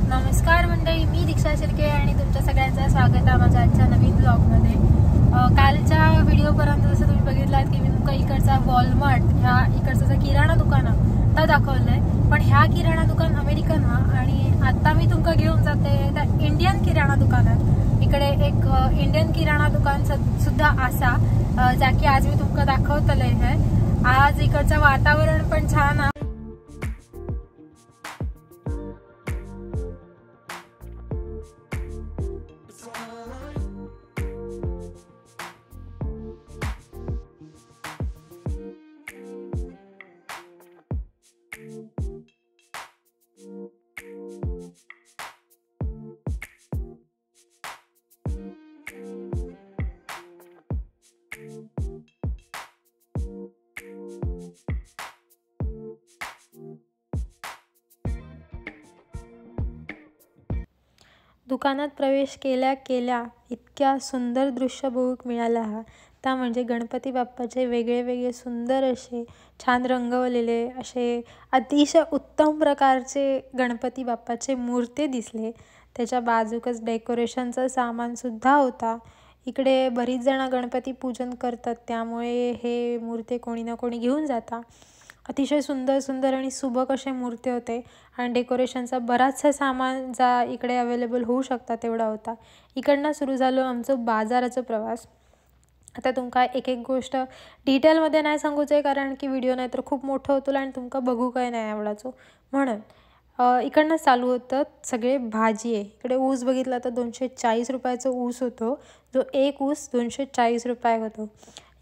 नमस्कार मंडळी, मी दीक्षा शिर्के आणि तुमच्या सगळ्यांचं स्वागत आहे माझ्या आजच्या नवीन ब्लॉगमध्ये। कालच्या व्हिडिओपर्यंत जसं तुम्ही बघितलात की मी तुमका इकडचा वॉलमार्ट ह्या इकडचं किराणा दुकान तर दाखवलंय, पण ह्या किराणा दुकान अमेरिकन हा आणि आता मी तुमका घेऊन जाते त्या इंडियन किराणा दुकानात। इकडे एक इंडियन किराणा दुकान सुद्धा असा ज्या की आज मी तुमका दाखवतले आहे। आज इकडचं वातावरण पण छान आहे। दुकानात प्रवेश केल्या केल्या इतक्या सुंदर दृश्य बघूक मिळाला हा त्या म्हणजे गणपती बाप्पाचे वेगळे वेगळे सुंदर असे छान रंगवलेले असे अतिशय उत्तम प्रकारचे गणपती बाप्पाचे मूर्ती दिसले। त्याच्या बाजूकच डेकोरेशनचं सामान सुद्धा होता। इकडे बरीच जण गणपती पूजन करतात, त्यामुळे हे मूर्ती कोणी ना कोणी घेऊन जाता। अतिशय सुंदर सुंदर आणि सुबक असे मूर्ती होते आणि डेकोरेशनचा बराचसा सामान जा इकडे अवेलेबल होऊ शकता तेवढा होता। इकडनं सुरू झालो आमचं बाजाराचा प्रवास। आता तुमका एक एक गोष्ट डिटेलमध्ये नाही सांगूचे, कारण की व्हिडिओ नाही तर खूप मोठं होतो आणि तुमका बघू काय नाही आवडायचो, म्हणून इकडनं चालू होतं सगळे भाजी आहे। इकडे ऊस बघितला तर 240 रुपयाचा ऊस होतो, जो एक ऊस 240 रुपये होतो।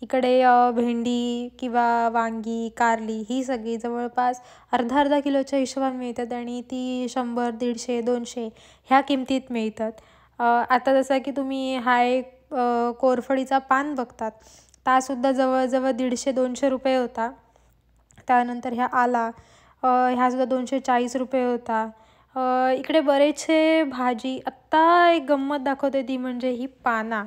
इकडे भेंडी किंवा वांगी कारली ही सगळी जवळपास अर्धा किलोच्या हिशोबाने मिळतात आणि ती 100, 150, 200 ह्या किमतीत मिळतात। आता जसं की तुम्ही हा एक कोरफडीचा पान बघतात, तासुद्धा जवळजवळ 150-200 रुपये होता। त्यानंतर ह्या आला ह्यासुद्धा 240 रुपये होता। इकडे बरेचसे भाजी। आत्ता एक गंमत दाखवते ती म्हणजे ही पाना,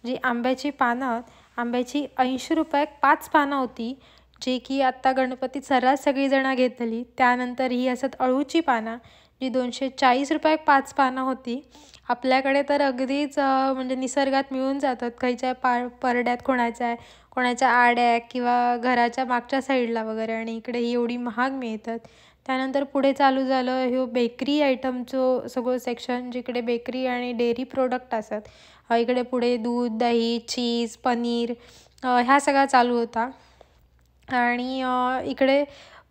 जी आंब्याची पानं, आंब्याची 80 रुपये 5 पानं होती, जे की आत्ता गणपतीत सर्रास सगळीजणं घेतली। त्यानंतर ही असत अळूची पानं, जी 240 रुपये 5 पानं होती। आपल्याकडे तर अगदीच म्हणजे निसर्गात मिळून जातात, खायच्या परड्यात कोणाच्या आड्या किंवा घराच्या मागच्या साईडला वगैरे, आणि इकडे ही एवढी महाग मिळतात। त्यानंतर पुढे चालू झालं ह्यो बेकरी आयटमचं सगळं सेक्शन, जिकडे बेकरी आणि डेअरी प्रोडक्ट असतात। इकडे पुढे दूध, दही, चीज, पनीर ह्या सगळा चालू होता। आणि इकडे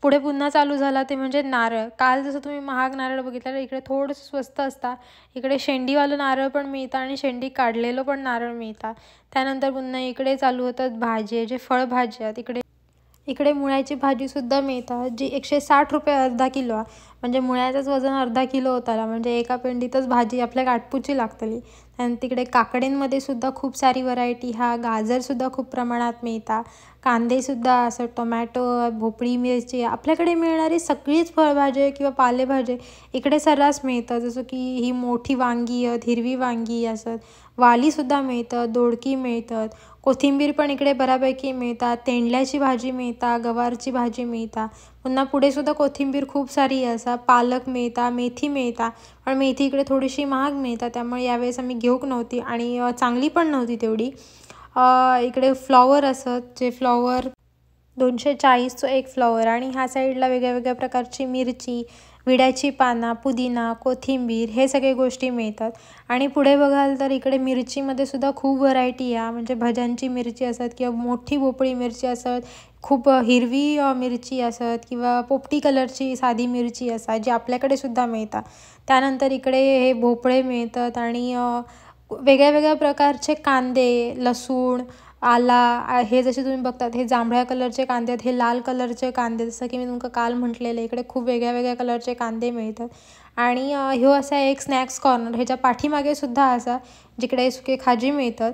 पुढे पुन्हा चालू झाला ते म्हणजे नारळ। काल जसं तुम्ही महाग नारळ बघितलं, इकडे थोडंसं स्वस्त असता। इकडे शेंडीवालं नारळ पण मिळतं आणि शेंडी काढलेलं पण नारळ मिळतं। त्यानंतर पुन्हा इकडे चालू होतात भाजी, जे फळभाजी आहेत। इकडे मुळ्याची भाजीसुद्धा मिळतात, जी 160 रुपये अर्धा किलो आहे। म्हणजे मुळ्याचंच वजन अर्धा किलो होताला, म्हणजे एका पेंडीतच भाजी आपल्या गाठपूची लागतली। आणि तिकडे काकडींमध्ये सुद्धा खूप सारी व्हरायटी, हा गाजरसुद्धा खूप प्रमाणात मिळतात, कांदेसुद्धा असं, टोमॅटो, भोपळी, मिरची, आपल्याकडे मिळणारी सगळीच फळभाजी किंवा पालेभाजी इकडे सर्रास मिळतात। जसं की ही मोठी वांगी आहेत, हिरवी वांगी असत, वालीसुद्धा मिळतात, दोडकी मिळतात, कोथिंबीर पण इकडे बऱ्यापैकी मिळतात, तेंडल्याची भाजी मिळतात, गवारची भाजी मिळतात। पुन्हा पुढे सुद्धा कोथिंबीर खूप सारी असा, पालक मिळतात, मेथी मिळतात, पण मेथी इकडे थोडीशी महाग मिळतात, त्यामुळे यावेळेस आम्ही घेऊक नव्हती आणि चांगली पण नव्हती तेवढी। इकडे फ्लॉवर असत, जे फ्लॉवर 240चं एक फ्लॉवर, आणि ह्या साईडला वेगळ्या वेगळ्या प्रकारची मिरची, विड्याची पानं, पुदिना, कोथिंबीर हे सगळे गोष्टी मिळतात। आणि पुढे बघाल तर इकडे मिरचीमध्ये सुद्धा खूप व्हरायटी आहे, म्हणजे भज्यांची मिरची असत किंवा मोठी भोपळी मिरची असत, खूप हिरवी मिरची असत किंवा पोपटी कलरची साधी मिरची असतात, जी आपल्याकडे सुद्धा मिळतात। त्यानंतर इकडे हे भोपळे मिळतात आणि वेगळ्या वेगळ्या प्रकारचे कांदे, लसूण, आला, हे जसे तुम्ही बघतात हे जांभळ्या कलरचे कांदे आहेत, हे लाल कलरचे कांदे, जसं की मी तुमका काल म्हटलेलं इकडे खूप वेगळ्या वेगळ्या कलरचे कांदे मिळतात। आणि ह्यो असा एक स्नॅक्स कॉर्नर, ह्याच्या पाठीमागे सुद्धा असा, जिकडे सुके खाजी मिळतात।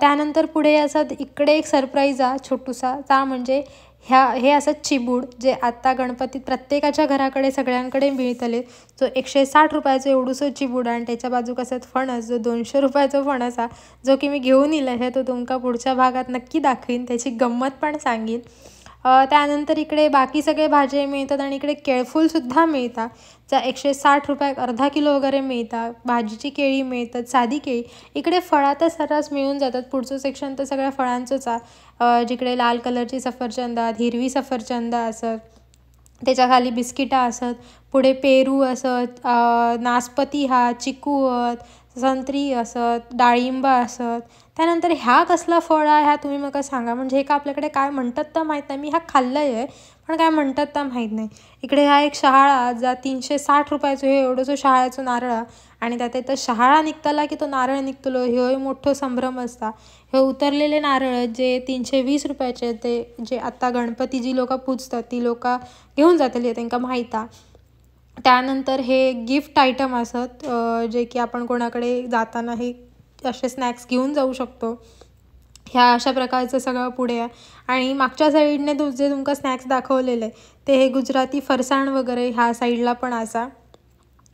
त्यानंतर पुढे असं इकडे एक सरप्राईज आहे छोटूसा, ता म्हणजे हे असं चिबूड, जे आत्ता गणपतीत प्रत्येकाच्या घराकडे सगळ्यांकडे मिळतले, जो 160 रुपयाचं एवढूसं चिबूड, आणि त्याच्या बाजूक असत फणस, जो 200 रुपयाचा फणस आहे, जो की मी घेऊन येईल आहे, तो तुमका पुढच्या भागात नक्की दाखवीन, त्याची गंमत पण सांगेन। त्यानंतर इकडे बाकी सगळे भाज्या मिळतात आणि इकडे केळफूलसुद्धा मिळतात, जा 160 रुपये 1/2 किलो वगैरे मिळतात. भाजीची केळी मिळतात, साधी केळी. इकडे फळं तर सर्रास मिळून जातात. पुढचं सेक्शन तर सगळ्या फळांचंच आहे, जिकडे लाल कलरची सफरचंद, हिरवी सफरचंद असत, त्याच्याखाली बिस्किटा असत, पुढे पेरू असत, नासपती हा, चिकू संत्री असत, डाळिंब असत. त्यानंतर ह्या कसला फळ आहे ह्या तुम्ही मला सांगा, म्हणजे हे का आपल्याकडे काय म्हणतात तर माहीत नाही. मी हा खाल्लं आहे पण काय म्हणतात तर माहीत नाही. इकडे हा एक शहाळा जा 360 रुपयाचं हे एवढंसं शहाळ्याचं नारळ आणि त्यात तर शहाळा निघताला की तो नारळ निघतलो ह्यो मोठं संभ्रम असता. हे उतरलेले नारळ जे 320 रुपयाचे ते जे आत्ता गणपती जी लोक पूजतात ती लोक घेऊन जातली त्यांना माहीत आहे. त्यानंतर हे गिफ्ट आयटम असत, जे की आपण कोणाकडे जाताना हे असे स्नॅक्स घेऊन जाऊ शकतो. ह्या अशा प्रकारचं सगळं पुढे आहे. आणि मागच्या साईडने जे तुमका स्नॅक्स दाखवलेले ते हे गुजराती फरसाण वगैरे ह्या साईडला पण असा,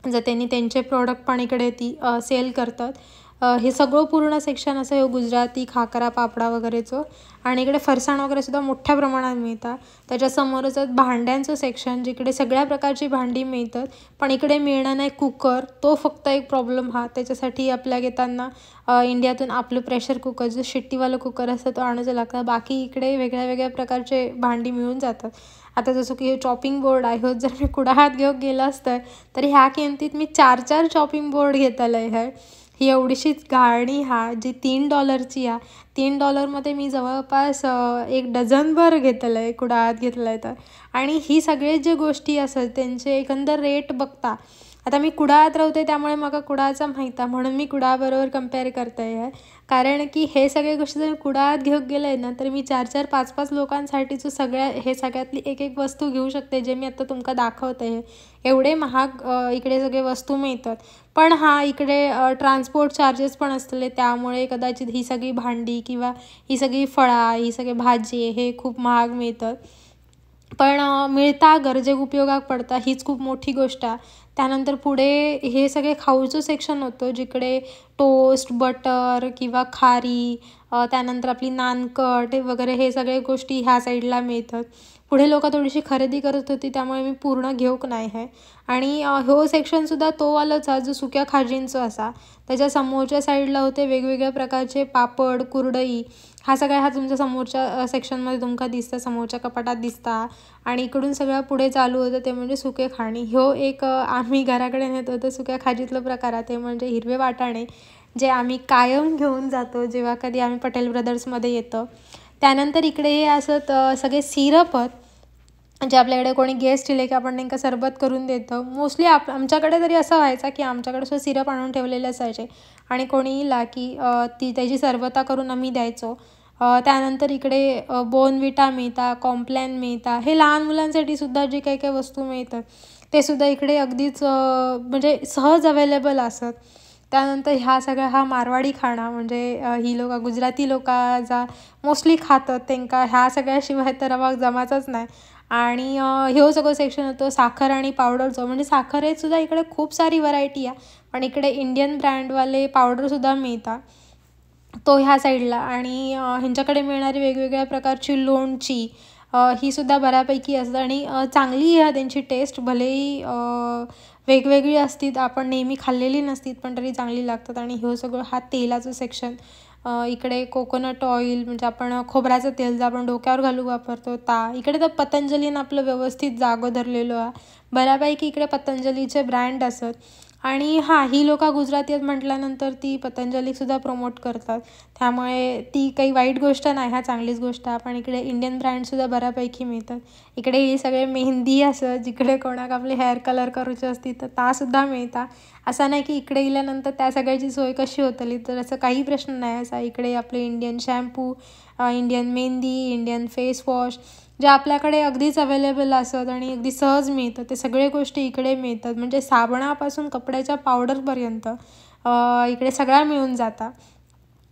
जर त्यांनी त्यांचे प्रोडक्ट पण इकडे ती सेल करतात. हे सगळं पूर्ण सेक्शन असं हे गुजराती खाकरा पापडा वगैरेचं. आणि इकडे फरसाण वगैरे सुद्धा मोठ्या प्रमाणात मिळतात. त्याच्यासमोरच भांड्यांचं सेक्शन, जिकडे सगळ्या प्रकारची भांडी मिळतात. पण इकडे मिळणार नाही कुकर, तो फक्त एक प्रॉब्लेम हा. त्याच्यासाठी आपल्या घेताना इंडियातून आपलं प्रेशर कुकर जो शिट्टीवालं कुकर असतं तो आणायचं लागतं. बाकी इकडे वेगळ्या वेगळ्या प्रकारचे भांडी मिळून जातात. आता जसं की हे चॉपिंग बोर्ड आहे, हो जर मी कुडाहात घेऊन गेलं असतं तर ह्या किमतीत मी 4 चॉपिंग बोर्ड घेतलं आहे. ही एवढीशीच गाळणी हा जी $3ची आहे. $3मध्ये मी जवळपास 1 डझनभर घेतलं आहे, कुडाहात घेतलं आहे तर. आणि ही सगळे जे गोष्टी असतात त्यांचे एकंदर रेट बघता, आता मी कुडाळात राहते त्यामुळे मला कुडाळचा माहीत आहे म्हणून मी कुडाळबरोबर कम्पेअर करते आहे. कारण की हे सगळे गोष्टी जर कुडाळात घेऊन गेलं आहे ना तर मी 4-4, 5-5 लोकांसाठीचं हे सगळ्यातली एक वस्तू घेऊ शकते, जे मी आता तुमका दाखवते आहे. एवढे महाग इकडे सगळे वस्तू मिळतात. पण इकडे ट्रान्सपोर्ट चार्जेस पण असतले, त्यामुळे कदाचित ही सगळी भांडी किंवा ही सगळी फळं, ही सगळी भाजी हे खूप महाग मिळतात. पण मिळता गरजेक उपयोगात पडता हीच खूप मोठी गोष्ट आहे. त्यानंतर पुढे हे सगळे खाऊचं सेक्शन होतं, जिकडे टोस्ट, बटर किंवा खारी, त्यानंतर आपली नानकट वगैरे हे सगळे गोष्टी ह्या साईडला मिळतात. पुढे लोक थोडीशी खरेदी करत होती त्यामुळे मी पूर्ण घेऊक नाही आहे. आणि हो सेक्शनसुद्धा तोवालंच आहे जो सुक्या खाजींचं असा. त्याच्या समोरच्या साईडला होते वेगवेगळ्या प्रकारचे पापड, कुरडई, हा सगळ्या तुमच्या समोरच्या सेक्शनमध्ये तुमका दिसतं, समोरच्या कपाटात दिसता. आणि इकडून सगळं पुढे चालू होतं ते म्हणजे सुके खाणी. ह्यो एक आम्ही घराकडे नेत होतो सुक्या खाजीतलं प्रकार आहे, ते म्हणजे हिरवे वाटाणे, जे आम्ही कायम घेऊन जातो जेव्हा कधी आम्ही पटेल ब्रदर्समध्ये येतो. त्यानंतर इकडे हे असं सगळे सिरप आहेत, जे आपल्याकडे कोणी गेस्ट इले की आपण त्यांना सरबत करून देतो. मोस्टली आमच्याकडे तरी असं व्हायचं की आमच्याकडे सुद्धा सिरप आणून ठेवलेले असायचे आणि कोणी इला की त्याची सरबता करून आम्ही द्यायचो. त्यानंतर इकडे बोर्नव्हिटा मिळतात, कॉम्प्लॅन मिळतात. हे लहान मुलांसाठी सुद्धा जे काही काही वस्तू मिळतात ते सुद्धा इकडे अगदीच म्हणजे सहज अवेलेबल असत. त्यानंतर ह्या सगळ्या हा मारवाडी खाणा, म्हणजे ही लोक गुजराती लोक जा मोस्टली खातात, त्यांना ह्या सगळ्याशिवाय तर मग जमाचंच नाही. आणि ह्यो सगळं सेक्शन होतं साखर आणि पावडरचं, म्हणजे साखरेत सुद्धा इकडे खूप सारी व्हरायटी आहे. पण इकडे इंडियन ब्रँडवाले पावडरसुद्धा मिळतात, तो ह्या साईडला. आणि ह्यांच्याकडे मिळणारी वेगवेगळ्या प्रकारची लोणची ही सुद्धा बऱ्यापैकी असतं आणि चांगली आहे त्यांची टेस्ट. भलेही वेगवेगळी असतील, आपण नेहमी खाल्लेली नसतील पण तरी चांगली लागतात. आणि हे सगळं हा तेलाचं सेक्शन, इकडे कोकोनट ऑइल म्हणजे आपण खोबऱ्याचं तेल जे आपण डोक्यावर घालून वापरतो इकडे तर पतंजलीनं आपलं व्यवस्थित जागो धरलेलो आहे. बऱ्यापैकी इकडे पतंजलीचे ब्रँड असत. आणि ही लोक गुजराती आहेत म्हटल्यानंतर ती पतंजलीसुद्धा प्रमोट करतात, त्यामुळे ती काही वाईट गोष्ट नाही, हा चांगलीच गोष्ट आहे. पण इकडे इंडियन ब्रँडसुद्धा बऱ्यापैकी मिळतात. इकडे ही सगळे मेहंदी असं, जिकडे कोणाक आपले हेअर कलर करूचे असतील तर तासुद्धा मिळतात. असं नाही की इकडे गेल्यानंतर त्या सगळ्याची सोय कशी होतली, तर असं काही प्रश्न नाही असा. इकडे आपले Indian shampoo, Indian mehndi, Indian face wash जे आपल्याकडे अगदीच अवेलेबल असतात आणि अगदी सहज मिळतं, ते सगळे गोष्टी इकडे मिळतात. म्हणजे साबणापासून कपड्याच्या पावडरपर्यंत इकडे सगळ्या मिळून जातात.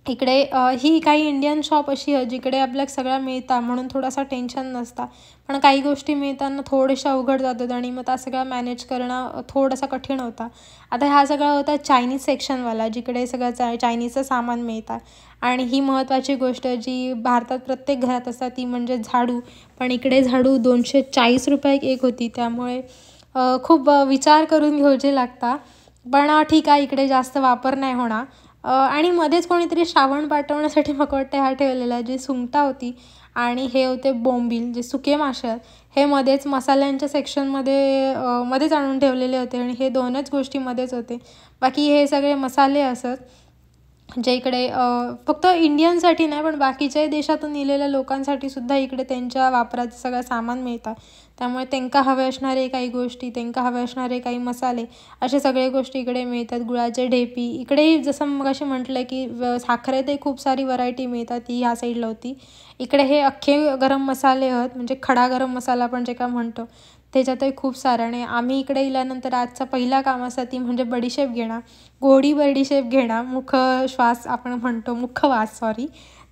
इकडे ही काही इंडियन शॉप अशी आहे जिकडे आपल्याला सगळं मिळतं म्हणून थोडासा टेन्शन नसता, पण काही गोष्टी मिळताना थोड्याशा अवघड जातात आणि मग त्या सगळं मॅनेज करणं थोडासा कठीण होता. आता हा सगळा होता चायनीज सेक्शनवाला, जिकडे सगळं चायनीजचं सामान मिळतं. आणि ही महत्त्वाची गोष्ट जी भारतात प्रत्येक घरात असतात ती म्हणजे झाडू. पण इकडे झाडू 240 रुपये एक होती, त्यामुळे खूप विचार करून घ्यायचे लागता. पण ठीक आहे, इकडे जास्त वापर नाही होणार. आणि मध्येच कोणीतरी श्रावण पाठवण्यासाठी मग वाटतं हा ठेवलेला, जी सुंगटा होती आणि हे होते बोंबील, जे सुके मासे आहेत. हे मध्येच मसाल्यांच्या सेक्शनमध्ये मध्येच आणून ठेवलेले होते आणि हे 2च गोष्टी मध्येच होते. बाकी हे सगळे मसाले असत जे इकडे फक्त इंडियनसाठी नाही पण बाकीच्याही देशातून इलेल्या लोकांसाठी सुद्धा इकडे त्यांच्या वापराचं सगळं सामान मिळतं. त्यामुळे त्यांना हवे असणारे काही गोष्टी, त्यांना हवे असणारे काही मसाले, असे सगळे गोष्टी इकडे मिळतात. गुळाचे ढेपी इकडेही, जसं मगाशी म्हटलं की साखरेतही खूप सारी व्हरायटी मिळतात, ती ह्या साईडला होती. इकडे हे अख्खे गरम मसाले आहेत, म्हणजे खडा गरम मसाला आपण जे का म्हणतो त्याच्यातही खूप सारं. आणि आम्ही इकडे गेल्यानंतर आजचा पहिला काम असा ती म्हणजे बडीशेप घेणं, गोडी बडीशेप घेणं, मुखवास आपण म्हणतो,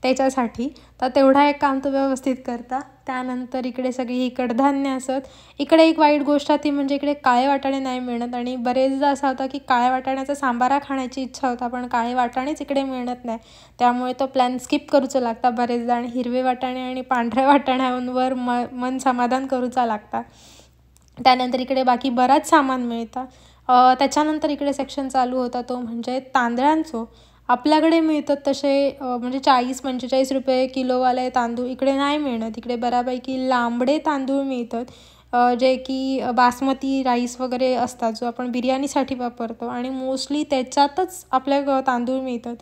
त्याच्यासाठी. तर तेवढा एक काम तो व्यवस्थित करता. त्यानंतर इकडे सगळी ही कडधान्य असत. इकडे एक वाईट गोष्ट ती म्हणजे इकडे काळे वाटाणे नाही मिळत आणि बरेचदा असा होता की काळ्या वाटाण्याचा सांबारा खाण्याची इच्छा होता, पण काळे वाटाणेच इकडे मिळत नाही, त्यामुळे तो प्लॅन स्किप करूचा लागता बरेचदा. आणि हिरवे वाटाणे आणि पांढऱ्या वाटाण्यांवर मन समाधान करूचा लागता. त्यानंतर इकडे बाकी बराच सामान मिळतं. त्याच्यानंतर इकडे सेक्शन चालू होता तो म्हणजे तांदळांचो. आपल्याकडे मिळतात तसे म्हणजे 40-45 रुपये किलोवाले तांदूळ इकडे नाही मिळत. इकडे बऱ्यापैकी लांबडे तांदूळ मिळतात, जे की बासमती राईस वगैरे असतात, जो आपण बिर्याणीसाठी वापरतो आणि मोस्टली त्याच्यातच आपल्या तांदूळ मिळतात.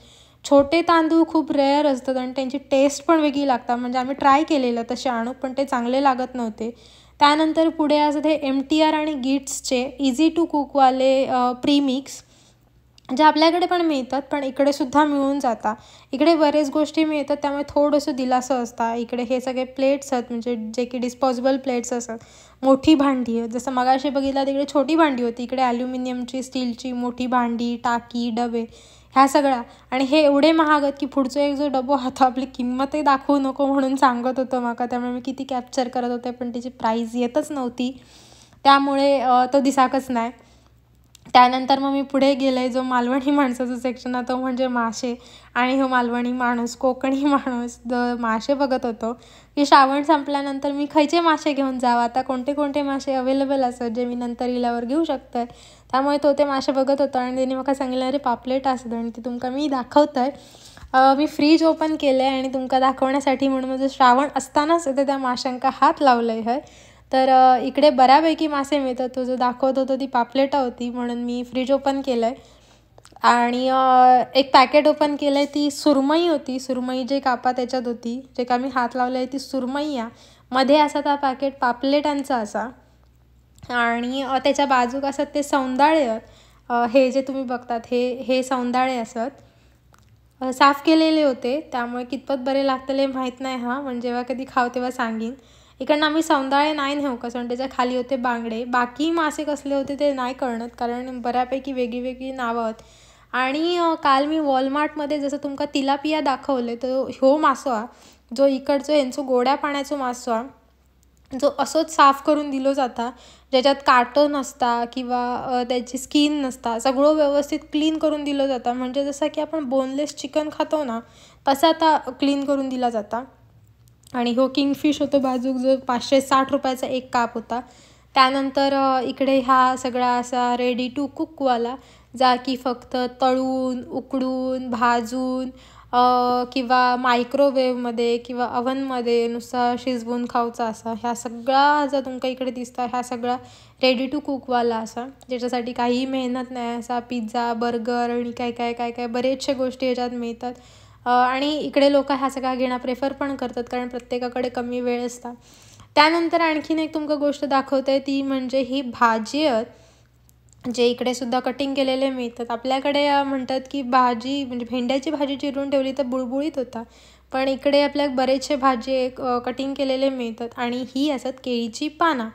छोटे तांदूळ खूप रेअर असतात आणि त्यांची टेस्ट पण वेगळी लागतात. म्हणजे आम्ही ट्राय केलेलं तसे आणू, पण ते चांगले लागत नव्हते. त्यानंतर पुढे असं ते MTR आणि गिट्सचे इझी टू कुकवाले प्रीमिक्स, जे आपल्याकडे पण मिळतात पण इकडे सुद्धा मिळून जातात. इकडे बरेच गोष्टी मिळतात, त्यामुळे थोडंसं दिलासं असतं. इकडे हे सगळे प्लेट्स आहेत, म्हणजे जे की डिस्पोजेबल प्लेट्स असतात. मोठी भांडी आहेत, जसं मगाशी बघितलं तिकडे छोटी भांडी होती, इकडे ॲल्युमिनियमची, स्टीलची मोठी भांडी, टाकी, डबे, ह्या सगळ्या. आणि हे एवढे महाग आहेत की पुढचा एक जो डबो हा, आपली किंमतही दाखवू नको म्हणून सांगत होतं माका, त्यामुळे मी किती कॅप्चर करत होते पण त्याची प्राईज येतच नव्हती, त्यामुळे तो दिसाकच नाही. त्यानंतर मग मी पुढे गेले, जो मालवणी माणसाचा सेक्शन आहे तो म्हणजे मासे. आणि हो मालवणी माणूस, कोकणी माणूस मासे बघत होतो की श्रावण संपल्यानंतर मी खायचे मासे घेऊन जावं, आता कोणते कोणते मासे अवेलेबल असतात जे मी नंतर इल्यावर घेऊ शकतो. त्यामुळे तो ते मासे बघत होतो आणि त्याने मला सांगितलं, अरे पापलेट असतं आणि ते तुमका मी दाखवत आहे. मी फ्रीज ओपन केलं आहे आणि तुमका दाखवण्यासाठी म्हणून माझं श्रावण असतानाच ते त्या माशांका हात लावलं आहे. तर इकडे बऱ्यापैकी मासे मिळतात. तो जो दाखवत होतो ती पापलेटा होती, म्हणून मी फ्रीज ओपन केलं आहे आणि एक पॅकेट ओपन केलं आहे. ती सुरमई होती, सुरमई जे कापा त्याच्यात होती, जे का मी हात लावलं आहे ती सुरमई या मध्ये असा त्या पॅकेट पापलेटांचा असा. आणि त्याच्या बाजूक असत ते सौंदाळे आहेत. हे जे तुम्ही बघतात हे सौंदाळे असत, साफ केलेले होते, त्यामुळे कितपत बरे लागतले माहीत नाही. म्हणजे जेव्हा कधी खाव तेव्हा सांगीन. इकडनं आम्ही सौंदाळे नाही नेऊ कसं, त्याच्या खाली होते बांगडे. बाकी मासे कसले होते ते नाही कळत, कारण बऱ्यापैकी वेगळी वेगळी नावं आहेत. आणि काल मी वॉलमार्टमध्ये जसं तुमका तिलापिया दाखवले, तो ह्यो मासो हा जो इकडचं यांचं गोड्या पाण्याचो मासो हा, जो असोच साफ करून दिलो जाता, ज्याच्यात काटो नसता किंवा त्याची स्किन नसता, सगळं व्यवस्थित क्लीन करून दिलं जातं. म्हणजे जसं की आपण बोनलेस चिकन खातो ना, तसा आता क्लीन करून दिला जाता. आणि हो किंगफिश होतो बाजूक, जो 560 रुपयाचा एक काप होता. त्यानंतर इकडे हा सगळा असा रेडी टू कुकवाला, जा की फक्त तळून, उकडून, भाजून किंवा मायक्रोवेव्हमध्ये किंवा अव्हनमध्ये नुसता शिजवून खाऊचा असा. ह्या सगळा जर तुमका इकडे दिसता, ह्या सगळा रेडी टू कुकवाला असा, ज्याच्यासाठी काहीही मेहनत नाही. असा पिझ्झा, बर्गर आणि काय काय काय काय बरेचशा गोष्टी ह्याच्यात मिळतात. आणि इकडे लोक ह्या सगळ्या घेणं प्रेफर पण करतात, कारण प्रत्येकाकडे कमी वेळ असता. त्यानंतर आणखीन एक तुमका गोष्ट दाखवते, ती म्हणजे ही भाजी आहेत, जे इकडे सुद्धा कटिंग केलेले मिळतात. आपल्याकडे म्हणतात की भाजी म्हणजे भेंड्याची भाजी चिरून ठेवली तर बुळबुळीत होता, पण इकडे आपल्याला बरेचसे भाजी कटिंग केलेले मिळतात. आणि ही असतात केळीची पानं.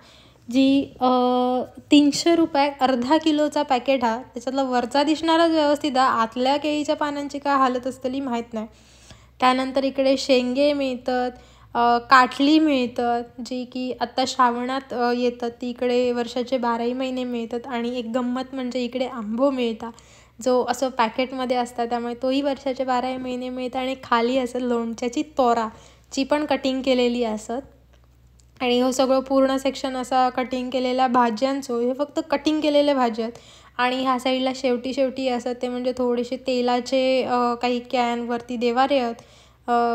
जी 300 रुपये अर्धा किलोचा पॅकेट हा. त्याच्यातला वरचा दिसणाराच व्यवस्थित हा, आतल्या केळीच्या पानांची काय हालत असतली माहीत नाही. त्यानंतर इकडे शेंगे मिळतात, काटली मिळतात, जी की आत्ता श्रावणात येतात. ती इकडे वर्षाचे 12ही महिने मिळतात. आणि एक गंमत म्हणजे इकडे आंबो मिळतात, जो असं पॅकेटमध्ये असतात, त्यामुळे तोही वर्षाचे 12ही महिने मिळतात. आणि खाली असं लोणच्याची तोरा, जी पण कटिंग केलेली असत. आणि हे सगळं पूर्ण सेक्शन असा कटिंग केलेल्या भाज्यांचो, हे फक्त कटिंग केलेल्या भाज्या आहेत. आणि ह्या साईडला शेवटी शेवटी असत ते म्हणजे थोडेसे तेलाचे काही कॅनवरती देवारे आहेत.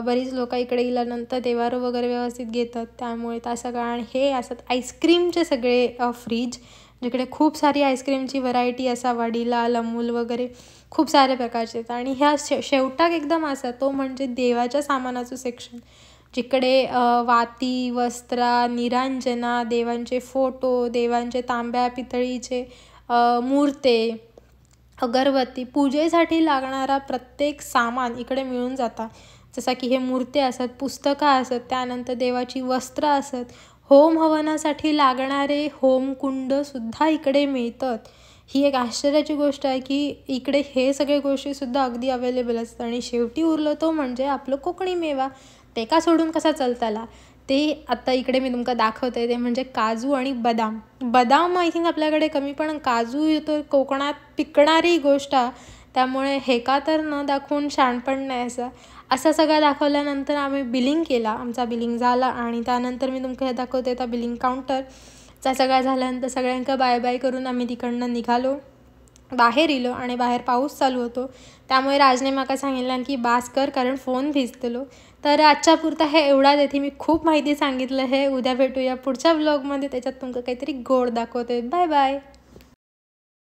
बरीच लोक इकडे गेल्यानंतर देवारं वगैरे व्यवस्थित घेतात, त्यामुळे त्या सगळं. आणि हे असत आईस्क्रीमचे सगळे फ्रीज, जिकडे खूप सारी आईस्क्रीमची व्हरायटी असा, वाडीलाल, अमूल वगैरे खूप सारे प्रकारचे आहेत. आणि ह्या शेवटाक एकदम असा तो म्हणजे देवाच्या सामानाचं सेक्शन, जिकडे वाती, वस्त्रा, निरांजना, देवांचे फोटो, देवांचे तांब्या पितळीचे मूर्ते, अगरबत्ती, पूजेसाठी लागणारा प्रत्येक सामान इकडे मिळून जातात. जसं की हे मूर्ती असत, पुस्तकं असत, त्यानंतर देवाची वस्त्र असत, होम हवनासाठी लागणारे होमकुंडसुद्धा इकडे मिळतात. ही एक आश्चर्याची गोष्ट आहे की इकडे हे सगळे गोष्टीसुद्धा अगदी अवेलेबल असतात. आणि शेवटी उरलं तो म्हणजे आपलं कोकणी मेवा, ते का सोडून कसा चालताला. ते आत्ता इकडे मी तुमका दाखवते, ते म्हणजे काजू आणि बदाम. बदाम आय थिंक आपल्याकडे कमी, पण काजू तर कोकणात पिकणारी गोष्ट आहे, त्यामुळे हे का तर न दाखवून शाणपण नाही. असं सगळं दाखवल्यानंतर आम्ही बिलिंग केला, आमचा बिलिंग झाला. आणि त्यानंतर मी तुमका हे दाखवते त्या बिलिंग काउंटरचा. सगळं झाल्यानंतर सगळ्यांका बाय बाय करून आम्ही तिकडनं निघालो, बाहेर इलो. आणि बाहेर पाऊस चालू होतो, त्यामुळे राजने माका सांगितलं की बास कर, कारण फोन भिजतलो. तर आजच्या पुरता हे एवढाच. येथे मी खूप माहिती सांगितलं हे. उद्या भेटूया पुढच्या ब्लॉगमध्ये, त्याच्यात तुमका काहीतरी गोड दाखवते. Bye bye.